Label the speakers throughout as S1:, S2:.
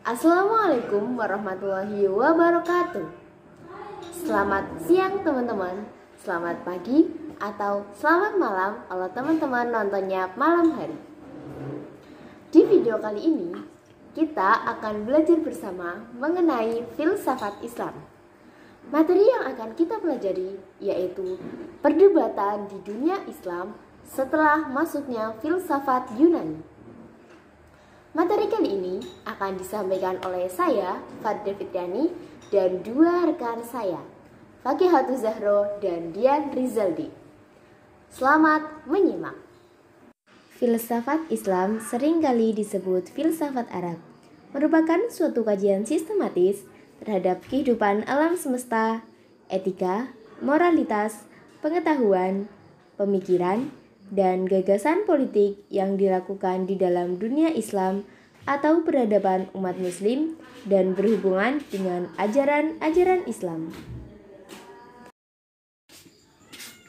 S1: Assalamualaikum warahmatullahi wabarakatuh. Selamat siang teman-teman, selamat pagi atau selamat malam kalau teman-teman nontonnya malam hari. Di video kali ini kita akan belajar bersama mengenai filsafat Islam. Materi yang akan kita pelajari yaitu perdebatan di dunia Islam setelah masuknya filsafat Yunani. Materi kali ini akan disampaikan oleh saya, Fadli Fitriani, dan dua rekan saya, Fakihatul Zahro dan Dian Rizaldi. Selamat menyimak. Filsafat Islam seringkali disebut filsafat Arab, merupakan suatu kajian sistematis terhadap kehidupan alam semesta, etika, moralitas, pengetahuan, pemikiran, dan gagasan politik yang dilakukan di dalam dunia Islam atau peradaban umat muslim dan berhubungan dengan ajaran-ajaran Islam.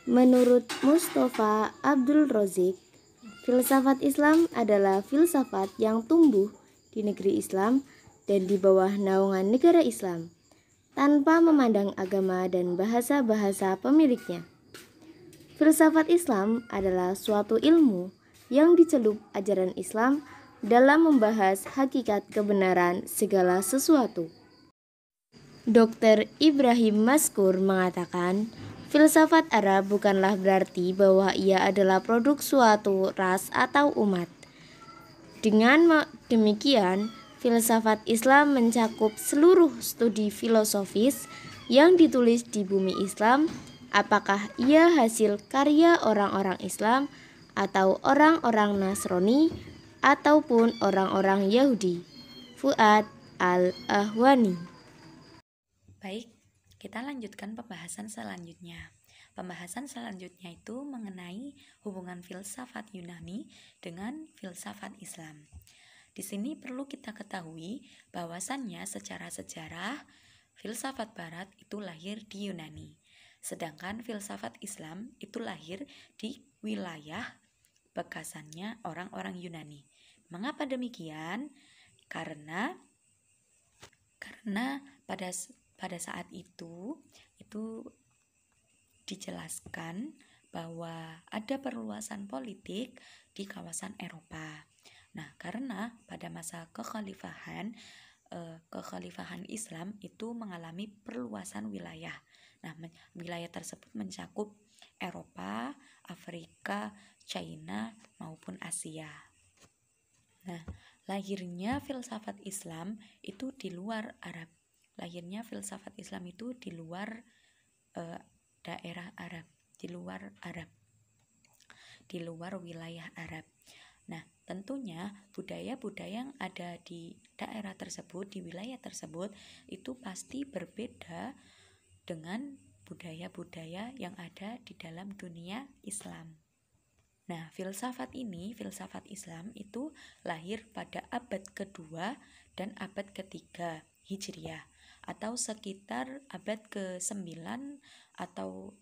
S1: Menurut Mustafa Abdul Razik, filsafat Islam adalah filsafat yang tumbuh di negeri Islam dan di bawah naungan negara Islam, tanpa memandang agama dan bahasa-bahasa pemiliknya. Filsafat Islam adalah suatu ilmu yang dicelup ajaran Islam dalam membahas hakikat kebenaran segala sesuatu. Dr. Ibrahim Maskur mengatakan, filsafat Arab bukanlah berarti bahwa ia adalah produk suatu ras atau umat. Dengan demikian, filsafat Islam mencakup seluruh studi filosofis yang ditulis di bumi Islam, apakah ia hasil karya orang-orang Islam atau orang-orang Nasrani ataupun orang-orang Yahudi. Fuad Al-Ahwani.
S2: Baik, kita lanjutkan pembahasan selanjutnya. Pembahasan selanjutnya itu mengenai hubungan filsafat Yunani dengan filsafat Islam. Di sini perlu kita ketahui bahwasannya secara sejarah filsafat Barat itu lahir di Yunani. Sedangkan filsafat Islam itu lahir di wilayah bekasannya orang-orang Yunani. Mengapa demikian? Karena pada saat itu dijelaskan bahwa ada perluasan politik di kawasan Eropa. Nah, karena pada masa kekhalifahan Islam itu mengalami perluasan wilayah. Nah, wilayah tersebut mencakup Eropa, Afrika, China, maupun Asia. Nah, lahirnya filsafat Islam itu di luar Arab. Lahirnya filsafat Islam itu di luar daerah Arab, di luar wilayah Arab. Nah, tentunya budaya-budaya yang ada di daerah tersebut, di wilayah tersebut, itu pasti berbeda dengan budaya-budaya yang ada di dalam dunia Islam. Nah, filsafat Islam itu lahir pada abad kedua dan abad ketiga Hijriah, atau sekitar abad ke-9 atau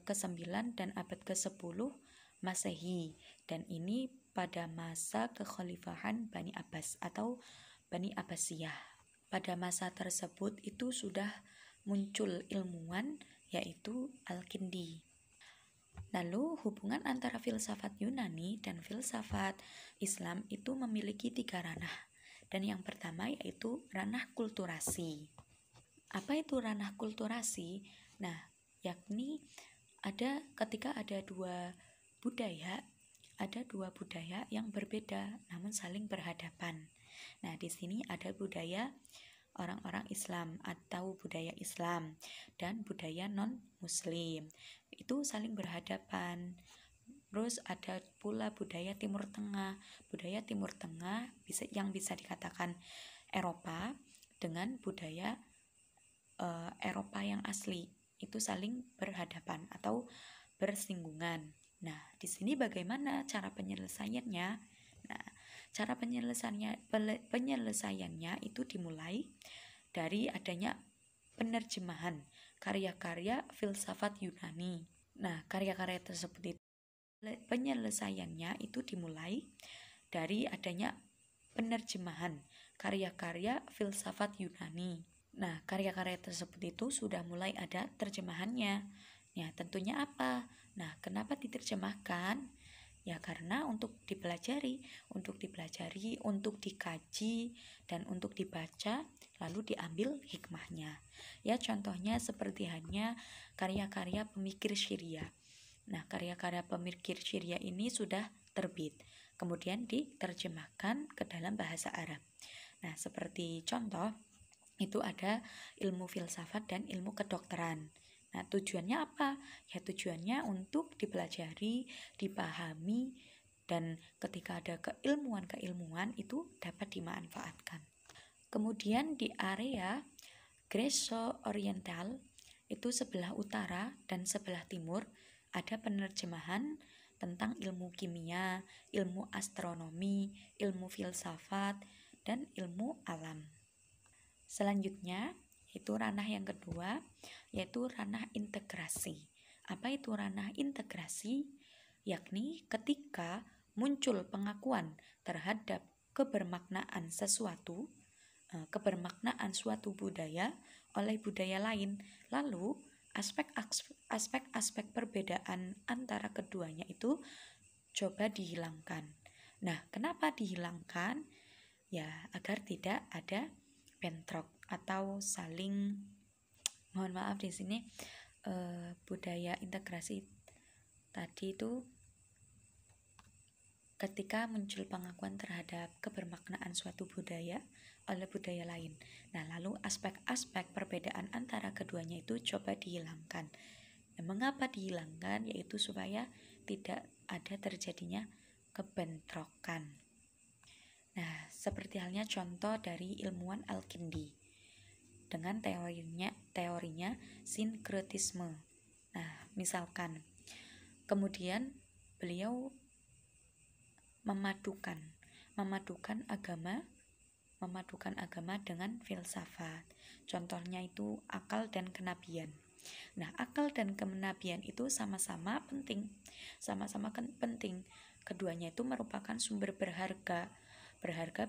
S2: ke-9 dan abad ke-10 Masehi. Dan ini pada masa kekhalifahan Bani Abbas atau Bani Abbasiyah. Pada masa tersebut itu sudah muncul ilmuwan yaitu Al-Kindi. Lalu hubungan antara filsafat Yunani dan filsafat Islam itu memiliki 3 ranah. Dan yang pertama yaitu ranah kulturasi. Apa itu ranah kulturasi? Nah, yakni ketika ada dua budaya yang berbeda namun saling berhadapan. Nah, di sini ada budaya orang-orang Islam atau budaya Islam dan budaya non-Muslim. Itu saling berhadapan. Terus ada pula budaya Timur Tengah. Budaya Timur Tengah yang bisa dikatakan Eropa dengan budaya Eropa yang asli. Itu saling berhadapan atau bersinggungan. Nah, di sini bagaimana cara penyelesaiannya? Nah, cara penyelesaiannya itu dimulai dari adanya penerjemahan karya-karya filsafat Yunani. Nah, karya-karya tersebut penyelesaiannya itu dimulai dari adanya penerjemahan karya-karya filsafat Yunani. Nah, karya-karya tersebut itu sudah mulai ada terjemahannya. Ya, tentunya apa? Nah, kenapa diterjemahkan? Ya, karena untuk dipelajari, untuk dikaji, dan untuk dibaca, lalu diambil hikmahnya. Ya, contohnya seperti hanya karya-karya pemikir Syria. Nah, karya-karya pemikir Syria ini sudah terbit, kemudian diterjemahkan ke dalam bahasa Arab. Nah, seperti contoh, itu ada ilmu filsafat dan ilmu kedokteran. Nah, tujuannya apa? Ya, tujuannya untuk dipelajari, dipahami, dan ketika ada keilmuan-keilmuan itu dapat dimanfaatkan. Kemudian di area Greco-Oriental, itu sebelah utara dan sebelah timur, ada penerjemahan tentang ilmu kimia, ilmu astronomi, ilmu filsafat, dan ilmu alam. Selanjutnya, itu ranah yang kedua, yaitu ranah integrasi. Apa itu ranah integrasi? Yakni ketika muncul pengakuan terhadap kebermaknaan suatu budaya oleh budaya lain, lalu aspek-aspek perbedaan antara keduanya itu coba dihilangkan. Nah, kenapa dihilangkan? Ya, agar tidak ada bentrok atau saling, mohon maaf di sini budaya integrasi tadi itu ketika muncul pengakuan terhadap kebermaknaan suatu budaya oleh budaya lain. Nah, lalu aspek-aspek perbedaan antara keduanya itu coba dihilangkan. Nah, mengapa dihilangkan? Yaitu supaya tidak ada terjadinya kebentrokan. Nah, seperti halnya contoh dari ilmuwan Al-Kindi dengan teorinya sinkretisme. Nah, misalkan kemudian beliau memadukan agama dengan filsafat. Contohnya itu akal dan kenabian. Nah, akal dan kenabian itu sama-sama penting. Keduanya itu merupakan sumber berharga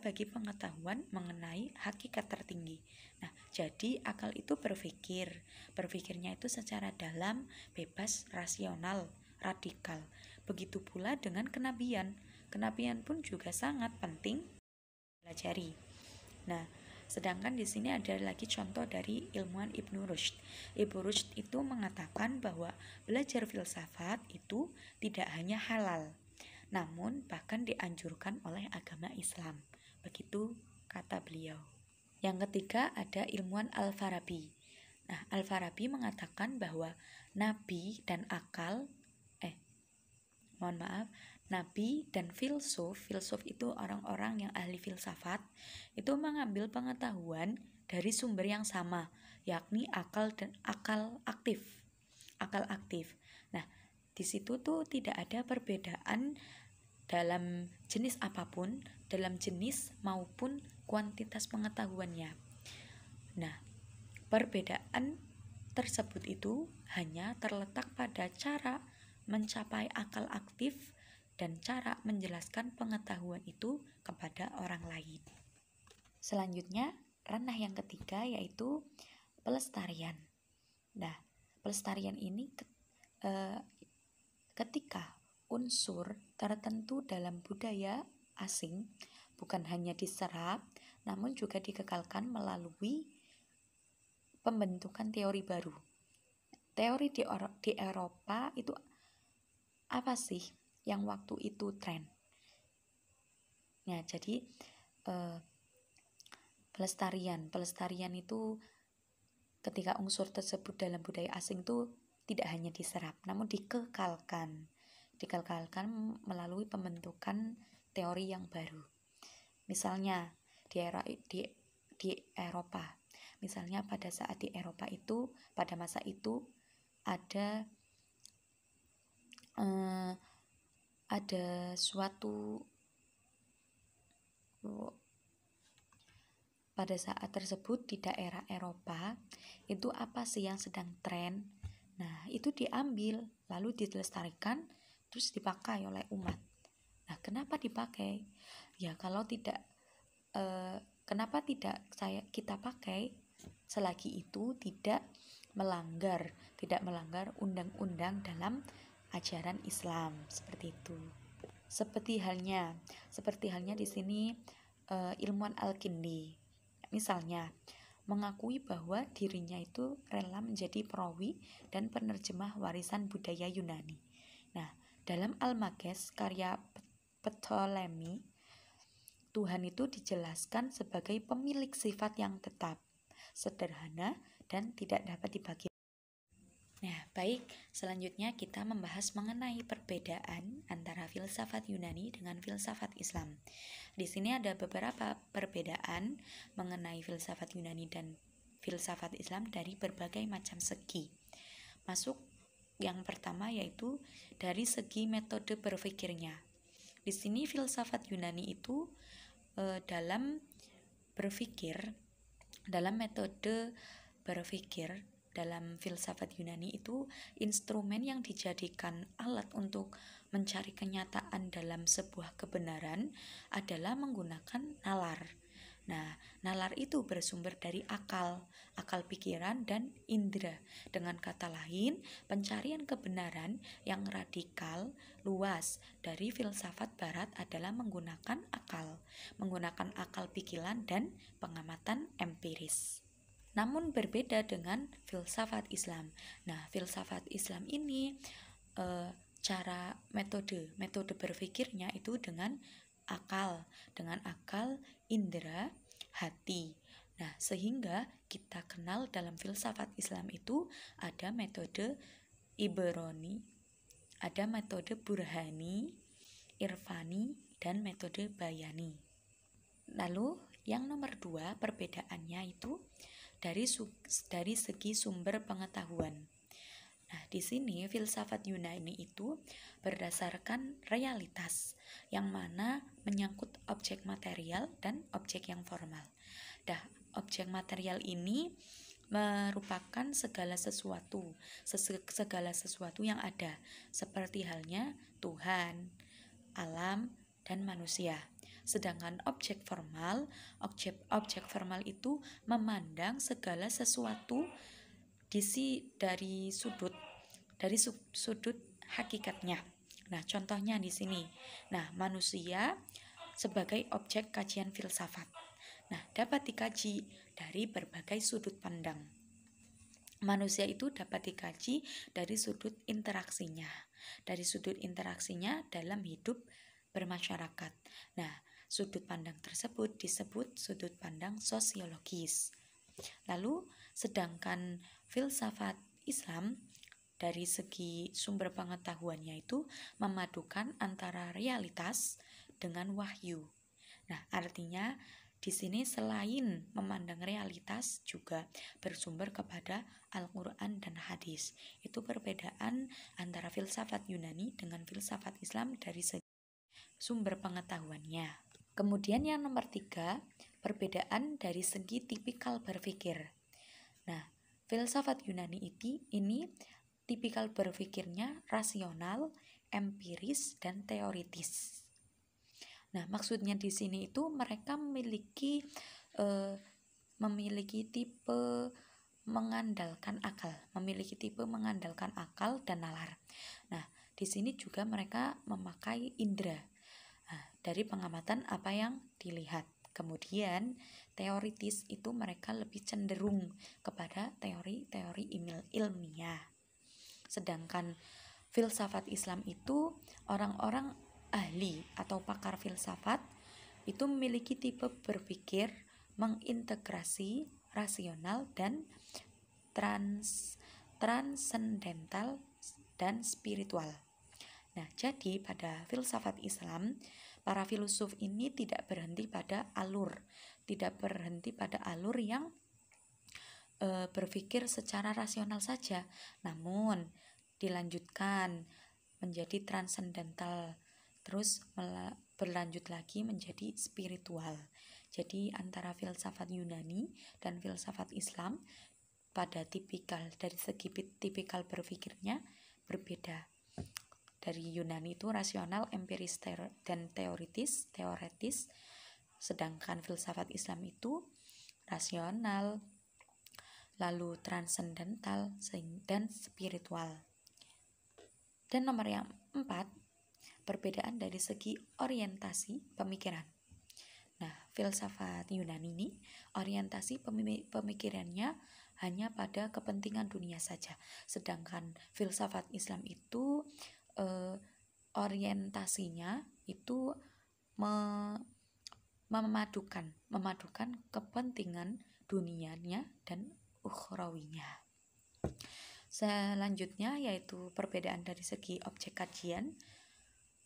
S2: bagi pengetahuan mengenai hakikat tertinggi. Nah, jadi akal itu berpikirnya itu secara dalam, bebas, rasional, radikal. Begitu pula dengan kenabian. Kenabian pun juga sangat penting pelajari. Nah, sedangkan di sini ada lagi contoh dari ilmuwan Ibnu Rushd. Ibnu Rushd itu mengatakan bahwa belajar filsafat itu tidak hanya halal, namun bahkan dianjurkan oleh agama Islam. Begitu kata beliau. Yang ketiga ada ilmuwan Al-Farabi. Nah, Al-Farabi mengatakan bahwa nabi dan filsuf itu orang-orang yang ahli filsafat, itu mengambil pengetahuan dari sumber yang sama, yakni akal aktif. Nah, di situ tuh tidak ada perbedaan dalam jenis apapun, dalam jenis maupun kuantitas pengetahuannya. Nah, perbedaan tersebut itu hanya terletak pada cara mencapai akal aktif dan cara menjelaskan pengetahuan itu kepada orang lain. Selanjutnya, ranah yang ketiga yaitu pelestarian. Nah, pelestarian ini ketika unsur tertentu dalam budaya asing bukan hanya diserap, namun juga dikekalkan melalui pembentukan teori baru. Teori di Eropa itu apa sih yang waktu itu tren? Nah, jadi pelestarian itu ketika unsur tersebut dalam budaya asing itu tidak hanya diserap, namun dikekalkan melalui pembentukan teori yang baru. Misalnya di Eropa, misalnya pada saat di Eropa itu pada masa itu ada suatu pada saat tersebut di daerah Eropa itu apa sih yang sedang tren. Nah, itu diambil lalu dilestarikan terus dipakai oleh umat. Nah, kenapa dipakai? Ya, kalau tidak kenapa tidak kita pakai selagi itu tidak melanggar undang-undang dalam ajaran Islam, seperti itu. Seperti halnya di sini ilmuwan Al-Kindi misalnya mengakui bahwa dirinya itu rela menjadi perawi dan penerjemah warisan budaya Yunani. Nah, dalam Almages karya Ptolemy, Tuhan itu dijelaskan sebagai pemilik sifat yang tetap, sederhana, dan tidak dapat dibagi. Nah, baik, selanjutnya kita membahas mengenai perbedaan antara filsafat Yunani dengan filsafat Islam. Di sini ada beberapa perbedaan mengenai filsafat Yunani dan filsafat Islam dari berbagai macam segi. Masuk yang pertama yaitu dari segi metode berpikirnya. Di sini filsafat Yunani itu dalam metode berpikir dalam filsafat Yunani itu instrumen yang dijadikan alat untuk mencari kenyataan dalam sebuah kebenaran adalah menggunakan nalar. Nah, nalar itu bersumber dari akal pikiran dan indera. Dengan kata lain, pencarian kebenaran yang radikal, luas dari filsafat barat adalah menggunakan akal pikiran dan pengamatan empiris. Namun berbeda dengan filsafat Islam. Nah, filsafat Islam ini cara metode berpikirnya itu dengan akal, indera, hati. Nah, sehingga kita kenal dalam filsafat Islam itu ada metode Iberoni, ada metode Burhani, Irfani, dan metode Bayani. Lalu yang nomor 2 perbedaannya itu dari segi sumber pengetahuan. Nah, di sini filsafat Yunani itu berdasarkan realitas yang mana menyangkut objek material dan objek yang formal. Nah, objek material ini merupakan segala sesuatu yang ada, seperti halnya Tuhan, alam, dan manusia. Sedangkan objek formal itu memandang segala sesuatu dari sudut hakikatnya. Nah, contohnya di sini. Nah, manusia sebagai objek kajian filsafat. Nah, dapat dikaji dari berbagai sudut pandang. Manusia itu dapat dikaji dari sudut interaksinya dalam hidup bermasyarakat. Nah, sudut pandang tersebut disebut sudut pandang sosiologis. Lalu, sedangkan filsafat Islam dari segi sumber pengetahuannya itu memadukan antara realitas dengan wahyu. Nah, artinya di sini selain memandang realitas juga bersumber kepada Al-Quran dan hadis. Itu perbedaan antara filsafat Yunani dengan filsafat Islam dari segi sumber pengetahuannya. Kemudian yang nomor 3, perbedaan dari segi tipikal berpikir. Nah, filsafat Yunani ini tipikal berpikirnya rasional, empiris, dan teoritis. Nah, maksudnya di sini itu mereka memiliki tipe mengandalkan akal dan nalar. Nah, di sini juga mereka memakai indera dari pengamatan apa yang dilihat. Kemudian teoritis itu mereka lebih cenderung kepada teori-teori ilmiah. Sedangkan filsafat Islam itu orang-orang ahli atau pakar filsafat itu memiliki tipe berpikir mengintegrasi rasional dan transendental dan spiritual. Nah, jadi pada filsafat Islam, para filosof ini tidak berhenti pada alur yang berpikir secara rasional saja, namun dilanjutkan menjadi transendental, terus berlanjut lagi menjadi spiritual. Jadi antara filsafat Yunani dan filsafat Islam dari segi tipikal berpikirnya berbeda. Dari Yunani itu rasional, empiris, dan teoretis. sedangkan filsafat Islam itu rasional, lalu transendental, dan spiritual. Dan nomor yang 4, perbedaan dari segi orientasi pemikiran. Nah, filsafat Yunani ini orientasi pemikirannya hanya pada kepentingan dunia saja, sedangkan filsafat Islam itu orientasinya itu memadukan kepentingan dunianya dan ukhrawinya. Selanjutnya yaitu perbedaan dari segi objek kajian.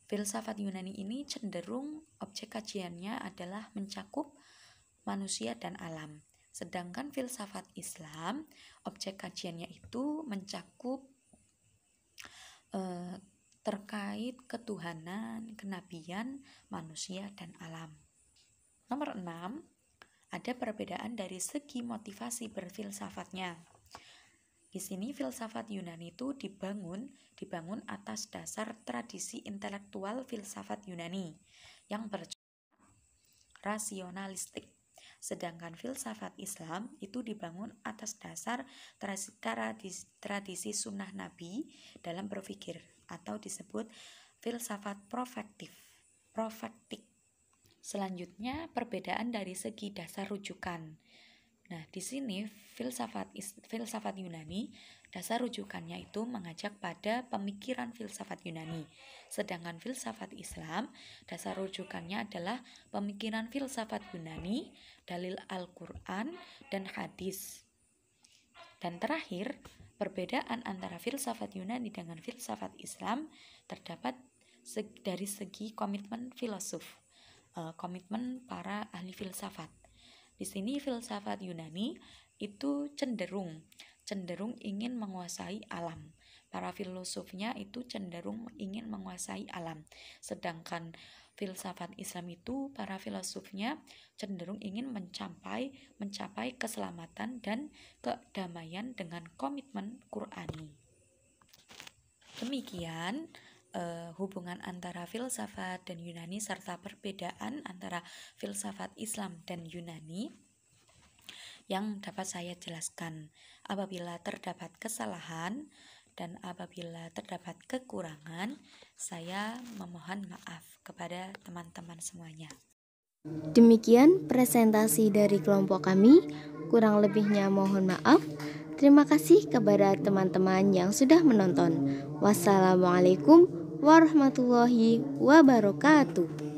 S2: Filsafat Yunani ini cenderung objek kajiannya adalah mencakup manusia dan alam. Sedangkan filsafat Islam, objek kajiannya itu mencakup terkait ketuhanan, kenabian, manusia, dan alam. Nomor 6, ada perbedaan dari segi motivasi berfilsafatnya. Di sini filsafat Yunani itu dibangun atas dasar tradisi intelektual filsafat Yunani yang bersifat rasionalistik. Sedangkan filsafat Islam itu dibangun atas dasar tradisi sunnah Nabi dalam berpikir atau disebut filsafat profetik. Selanjutnya perbedaan dari segi dasar rujukan. Nah, di sini filsafat Yunani, dasar rujukannya itu mengajak pada pemikiran filsafat Yunani. Sedangkan filsafat Islam, dasar rujukannya adalah pemikiran filsafat Yunani, dalil Al-Quran, dan hadis. Dan terakhir, perbedaan antara filsafat Yunani dengan filsafat Islam terdapat dari segi komitmen filosof, komitmen para ahli filsafat. Di sini filsafat Yunani itu cenderung ingin menguasai alam. Para filosofnya itu cenderung ingin menguasai alam. Sedangkan filsafat Islam itu para filosofnya cenderung ingin mencapai keselamatan dan kedamaian dengan komitmen Qur'ani. Demikian hubungan antara filsafat dan Yunani serta perbedaan antara filsafat Islam dan Yunani yang dapat saya jelaskan. Apabila terdapat kesalahan dan apabila terdapat kekurangan, saya memohon maaf kepada teman-teman semuanya.
S1: Demikian presentasi dari kelompok kami, kurang lebihnya mohon maaf. Terima kasih kepada teman-teman yang sudah menonton. Wassalamualaikum warahmatullahi wabarakatuh.